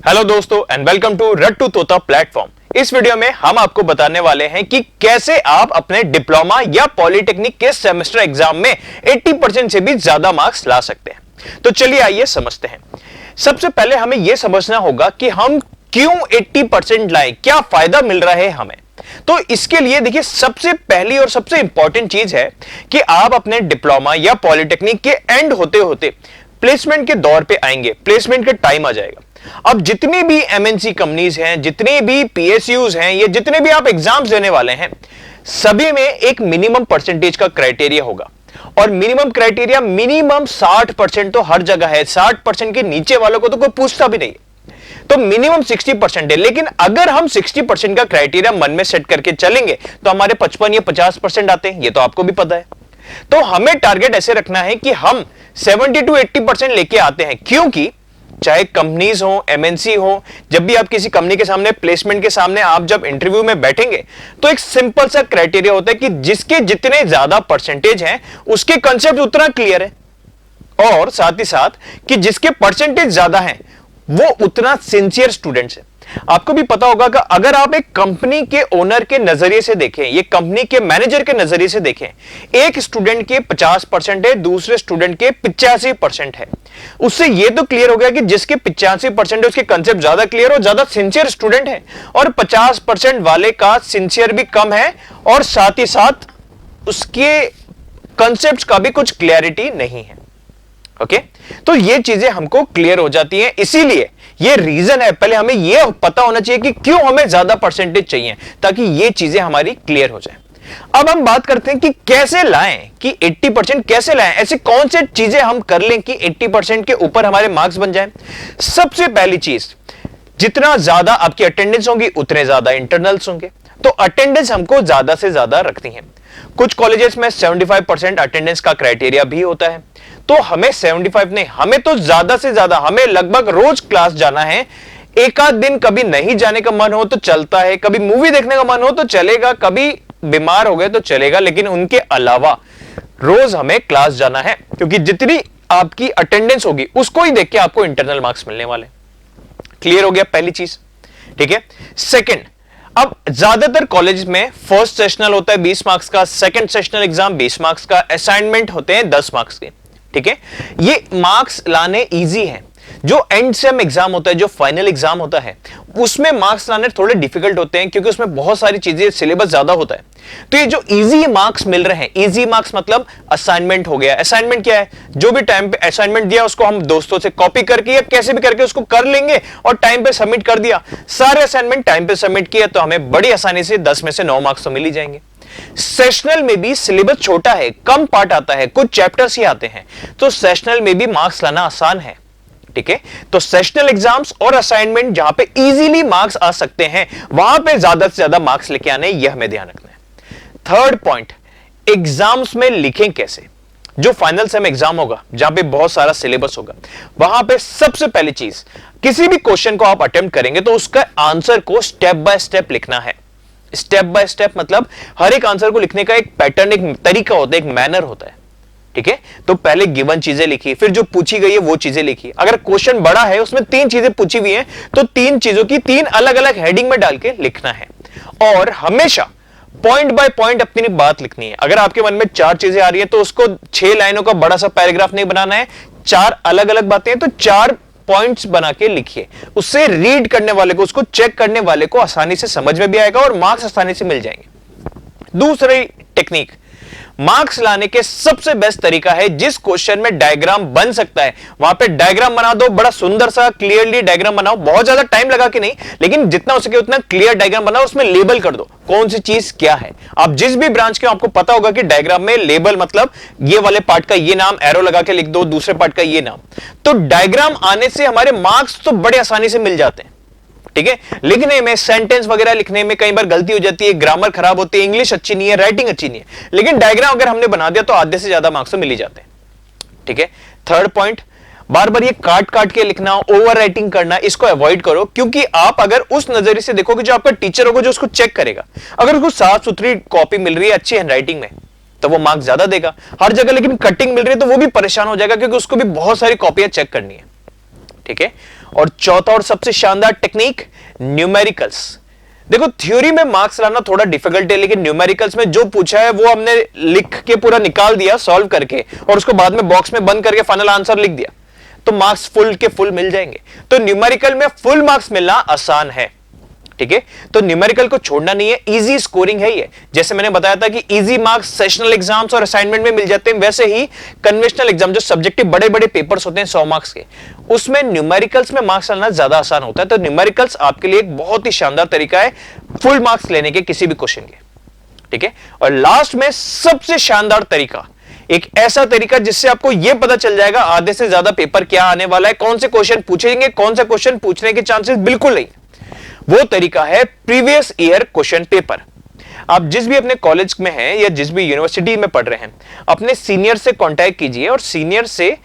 Hello दोस्तों and welcome to रट्टू तोता platform. इस वीडियो में हम आपको बताने वाले हैं कि कैसे आप अपने डिप्लोमा या पॉलिटेक्निक के सेमेस्टर एग्जाम में 80% से भी ज्यादा मार्क्स ला सकते हैं। तो चलिए आइए समझते हैं। सबसे पहले हमें यह समझना होगा कि हम क्यों 80% लाएं, क्या फायदा मिल रहा है हमें। तो इसके लिए देखिए, सबसे पहली और सबसे इंपॉर्टेंट चीज है कि आप अपने डिप्लोमा या पॉलिटेक्निक के एंड होते होते प्लेसमेंट के दौर पे आएंगे, प्लेसमेंट का टाइम आ जाएगा। अब जितनी भी एमएनसी कंपनीज हैं, जितने भी पीएसयूज हैं, ये जितने भी आप एग्जाम्स देने वाले हैं, सभी में एक मिनिमम परसेंटेज का क्राइटेरिया होगा। और मिनिमम क्राइटेरिया मिनिमम 60% तो हर जगह है। 60% के नीचे वालों को तो कोई पूछता भी नहीं, तो मिनिमम 60% है। लेकिन अगर हम 60% का क्राइटेरिया मन में सेट करके चलेंगे तो हमारे 55 या 50% आते हैं, ये तो आपको भी पता है। तो हमें टारगेट ऐसे रखना है कि हम 70 to 80% लेके आते हैं, क्योंकि चाहे कंपनीज हो, एमएनसी हो, जब भी आप किसी कंपनी के सामने, प्लेसमेंट के सामने आप जब इंटरव्यू में बैठेंगे तो एक सिंपल सा क्राइटेरिया होता है कि जिसके जितने ज्यादा परसेंटेज हैं उसके कंसेप्ट उतना क्लियर है, और साथ ही साथ कि जिसके परसेंटेज ज्यादा हैं वो उतना सिंसियर स्टूडेंट्स है। आपको भी पता होगा कि अगर आप एक कंपनी के ओनर के नजरिए से देखें, ये कंपनी के मैनेजर के नजरिए से देखें, एक स्टूडेंट के 50% है, दूसरे स्टूडेंट के 85% है। उससे ये तो क्लियर हो गया कि जिसके 85% है उसके कंसेप्ट ज्यादा क्लियर और ज्यादा सिंसियर स्टूडेंट है, और 50% वाले का सिंसियर भी कम है और साथ ही साथ उसके कंसेप्ट का भी कुछ क्लैरिटी नहीं है। ओके, तो ये चीजें हमको क्लियर हो जाती हैं। इसीलिए ये रीजन है, पहले हमें ये पता होना चाहिए कि क्यों हमें ज्यादा परसेंटेज चाहिए, ताकि ये चीजें हमारी क्लियर हो जाए। अब हम बात करते हैं कि कैसे लाएं, कि 80% कैसे लाएं, ऐसे कौन से चीजें हम कर लें कि 80% के ऊपर हमारे मार्क्स बन जाएं। सबसे पहली चीज, जितना ज्यादा आपकी अटेंडेंस होगी उतने ज्यादा इंटरनल्स होंगे। तो अटेंडेंस हमको ज्यादा से ज्यादा रखनी है। कुछ कॉलेजेस में 75% अटेंडेंस का क्राइटेरिया भी होता है, तो हमें 75 नहीं, हमें तो ज्यादा से ज्यादा, हमें लगभग रोज क्लास जाना है। एक आध दिन कभी नहीं जाने का मन हो तो चलता है, कभी मूवी देखने का मन हो तो चलेगा, कभी बीमार हो गए तो चलेगा, लेकिन उनके अलावा रोज हमें क्लास जाना है, क्योंकि जितनी आपकी अटेंडेंस होगी उसको ही देख के आपको इंटरनल मार्क्स मिलने वाले। क्लियर हो गया पहली चीज, ठीक है। सेकंड, अब ज्यादातर कॉलेज में फर्स्ट सेशनल होता है 20 मार्क्स का, सेकंड सेशनल एग्जाम 20 मार्क्स का, असाइनमेंट होते हैं 10 मार्क्स के, ठीक है। ये मार्क्स लाने इजी है। जो एंड सेम एग्जाम होता है, जो फाइनल एग्जाम होता है, उसमें मार्क्स लाने थोड़े डिफिकल्ट होते हैं, क्योंकि उसमें बहुत सारी चीजें, सिलेबस ज्यादा होता है। तो ये जो इजी मार्क्स मिल रहे हैं, इजी मार्क्स मतलब असाइनमेंट हो गया। असाइनमेंट क्या है? जो भी टाइम पे असाइनमेंट दिया उसको हम दोस्तों से कॉपी करके या कैसे भी करके उसको कर लेंगे और टाइम पे सबमिट कर दिया। सारे असाइनमेंट टाइम पे सबमिट किया तो हमें बड़ी आसानी से 10 में से 9 मार्क्स तो मिल ही जाएंगे। सेशनल में भी सिलेबस छोटा है, कम पार्ट आता है, कुछ चैप्टर्स ही आते हैं, तो सेशनल में भी मार्क्स लाना आसान है, ठीक है। तो सेशनल एग्जाम्स और असाइनमेंट जहां पे इजीली मार्क्स आ सकते हैं, वहां पे ज्यादा से ज्यादा मार्क्स लेके आने, यह हमें ध्यान रखना है। थर्ड पॉइंट, एग्जाम्स में लिखें कैसे। जो फाइनल सेम एग्जाम होगा, जहां पे बहुत सारा सिलेबस होगा, वहां पे सबसे पहली चीज, किसी भी क्वेश्चन को आप अटेम्प्ट करेंगे तो उसका आंसर को स्टेप बाय स्टेप लिखना है। स्टेप बाय स्टेप मतलब हर एक आंसर को लिखने का एक पैटर्न, एक तरीका होता है, एक मैनर होता है, ठीक है। तो पहले गिवन चीजें लिखी, फिर जो पूछी गई है वो चीजें लिखी। अगर क्वेश्चन बड़ा है, उसमें 3 चीजें पूछी हुई हैं, तो 3 चीजों की 3 अलग अलग हेडिंग में डाल के लिखना है, और हमेशा पॉइंट बाय पॉइंट अपनी बात लिखनी है। अगर आपके मन में 4 चीजें आ रही है तो उसको 6 लाइनों का बड़ा सा पैराग्राफ नहीं बनाना है। 4 अलग अलग बातें हैं तो 4 पॉइंट्स बना के लिखिए। उससे रीड करने वाले को, उसको चेक करने वाले को आसानी से समझ में भी आएगा और मार्क्स आसानी से मिल जाएंगे। दूसरी टेक्निक, मार्क्स लाने के सबसे बेस्ट तरीका है, जिस क्वेश्चन में डायग्राम बन सकता है वहां पे डायग्राम बना दो, बड़ा सुंदर सा क्लियरली डायग्राम बनाओ। बहुत ज्यादा टाइम लगा के नहीं, लेकिन जितना हो सके उतना क्लियर डायग्राम बनाओ। उसमें लेबल कर दो कौन सी चीज क्या है। आप जिस भी ब्रांच के, आपको पता होगा कि डायग्राम में लेबल मतलब ये वाले पार्ट का ये नाम एरो लगा के लिख दो, दूसरे पार्ट का ये नाम। तो डायग्राम आने से हमारे मार्क्स तो बड़े आसानी से मिल जाते हैं, ठीक है। लिखने में, सेंटेंस वगैरह लिखने में कई बार गलती हो जाती है, ग्रामर खराब होती है, इंग्लिश अच्छी नहीं है, राइटिंग अच्छी नहीं है, लेकिन डायग्राम अगर हमने बना दिया तो आधे से ज्यादा मार्क्स तो मिल ही जाते हैं, ठीक है। थर्ड पॉइंट, बार बार ये काट काट के लिखना, ओवर राइटिंग करना, इसको अवॉइड करो, क्योंकि आप अगर उस नजरिए से देखोगे, जो आपका टीचर होगा जो उसको चेक करेगा, अगर उसको साफ सुथरी कॉपी मिल रही है अच्छी हैंडराइटिंग में तो वो मार्क्स ज्यादा देगा। हर जगह लेकिन कटिंग मिल रही है तो वो भी परेशान हो जाएगा, क्योंकि उसको भी बहुत सारी कॉपियां चेक करनी है। ठीक है। और चौथा और सबसे शानदार टेक्निक, न्यूमेरिकल्स। देखो थ्योरी में मार्क्स लाना थोड़ा डिफिकल्ट है, लेकिन न्यूमेरिकल्स में जो पूछा है वो हमने लिख के पूरा निकाल दिया सॉल्व करके, और उसको बाद में बॉक्स में बंद करके फाइनल आंसर लिख दिया, तो मार्क्स फुल के फुल मिल जाएंगे। तो न्यूमेरिकल में फुल मार्क्स मिलना आसान है, ठीक है। तो न्यूमेरिकल को छोड़ना नहीं है, इजी स्कोरिंग है ये। जैसे मैंने बताया था कि इजी मार्क्स सेशनल एग्जाम्स और असाइनमेंट में मिल जाते हैं, वैसे ही कन्वेंशनल एग्जाम जो सब्जेक्टिव बड़े बड़े पेपर्स होते हैं 100 मार्क्स के, उसमें न्यूमेरिकल्स में मार्क्स लाना ज्यादा आसान होता है। तो न्यूमेरिकल्स आपके लिए एक बहुत ही शानदार तरीका है फुल मार्क्स लेने के किसी भी क्वेश्चन के, ठीक है। और लास्ट में सबसे शानदार तरीका, एक ऐसा तरीका जिससे आपको यह पता चल जाएगा आधे से ज्यादा पेपर क्या आने वाला है, कौन से क्वेश्चन पूछेंगे, कौन सा क्वेश्चन पूछने के चांसेस बिल्कुल नहीं। वो तरीका है प्रीवियस ईयर क्वेश्चन पेपर। आप जिस भी अपने कॉलेज में हैं या जिस भी यूनिवर्सिटी में पढ़ रहे हैं, अपने सीनियर से कांटेक्ट कीजिए और सीनियर से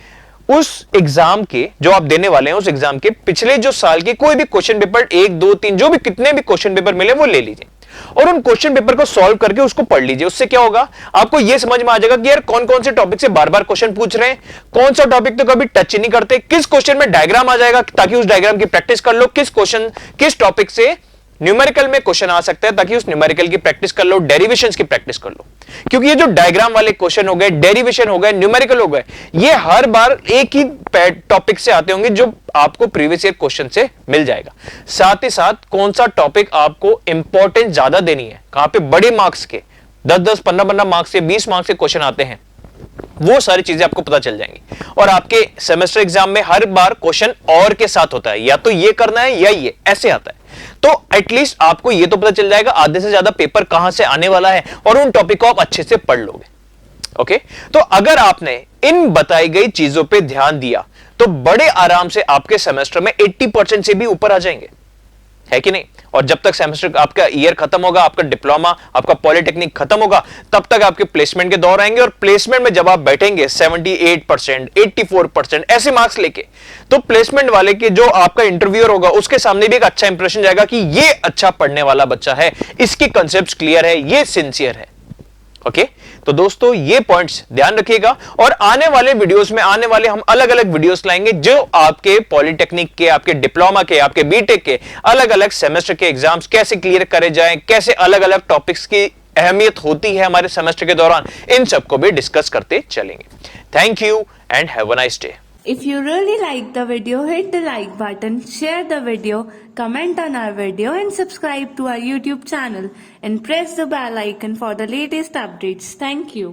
उस एग्जाम के जो आप देने वाले हैं, उस एग्जाम के पिछले जो साल के कोई भी क्वेश्चन पेपर 1 2 3 जो भी कितने भी क्वेश्चन पेपर मिले वो ले लीजिए और उन क्वेश्चन पेपर को सॉल्व करके उसको पढ़ लीजिए। उससे क्या होगा, आपको यह समझ में आ जाएगा कि यार कौन कौन से टॉपिक से बार बार क्वेश्चन पूछ रहे हैं, कौन सा टॉपिक तो कभी टच ही नहीं करते, किस क्वेश्चन में डायग्राम आ जाएगा ताकि उस डायग्राम की प्रैक्टिस कर लो, किस टॉपिक से न्यूमेरिकल में क्वेश्चन आ सकता है ताकि उस न्यूमेरिकल की प्रैक्टिस कर लो, डेरिवेशंस की प्रैक्टिस कर लो। क्योंकि ये जो डायग्राम वाले क्वेश्चन हो गए, डेरिवेशन हो गए, न्यूमेरिकल हो गए, ये हर बार एक ही टॉपिक से आते होंगे जो आपको प्रीवियस ईयर क्वेश्चन से मिल जाएगा। साथ ही साथ कौन सा टॉपिक आपको इंपॉर्टेंस ज्यादा देनी है, कहां पे बड़े मार्क्स के 10-10 15-15 मार्क्स के 20 मार्क्स के क्वेश्चन आते हैं, वो सारी चीजें आपको पता चल जाएंगी। और आपके सेमेस्टर एग्जाम में हर बार क्वेश्चन और के साथ होता है, या तो ये करना है या ये ऐसे आता है, तो एटलीस्ट आपको ये तो पता चल जाएगा आधे से ज्यादा पेपर कहां से आने वाला है और उन टॉपिक को आप अच्छे से पढ़ लोगे। ओके, तो अगर आपने इन बताई गई चीजों पे ध्यान दिया तो बड़े आराम से आपके सेमेस्टर में 80% से भी ऊपर आ जाएंगे, है कि नहीं। और जब तक सेमेस्टर आपका ईयर खत्म होगा, आपका डिप्लोमा, आपका पॉलिटेक्निक खत्म होगा, तब तक आपके प्लेसमेंट के दौर आएंगे और प्लेसमेंट में जब आप बैठेंगे 78%, 84% ऐसे मार्क्स लेके, तो प्लेसमेंट वाले के जो आपका इंटरव्यूअर होगा उसके सामने भी एक अच्छा इंप्रेशन जाएगा कि ये अच्छा पढ़ने वाला बच्चा है, इसके कॉन्सेप्ट्स क्लियर है, ये सिंसियर है। ओके, तो दोस्तों ये पॉइंट्स ध्यान रखिएगा और आने वाले वीडियोस में आने वाले हम अलग अलग वीडियोस लाएंगे जो आपके पॉलिटेक्निक के, आपके डिप्लोमा के, आपके बीटेक के अलग अलग सेमेस्टर के एग्जाम्स कैसे क्लियर करे जाएं, कैसे अलग अलग टॉपिक्स की अहमियत होती है हमारे सेमेस्टर के दौरान, इन सबको भी डिस्कस करते चलेंगे। Thank you and have a nice day. If you really like the video, hit the like button, share the video, comment on our video and subscribe to our YouTube channel and press the bell icon for the latest updates. Thank you.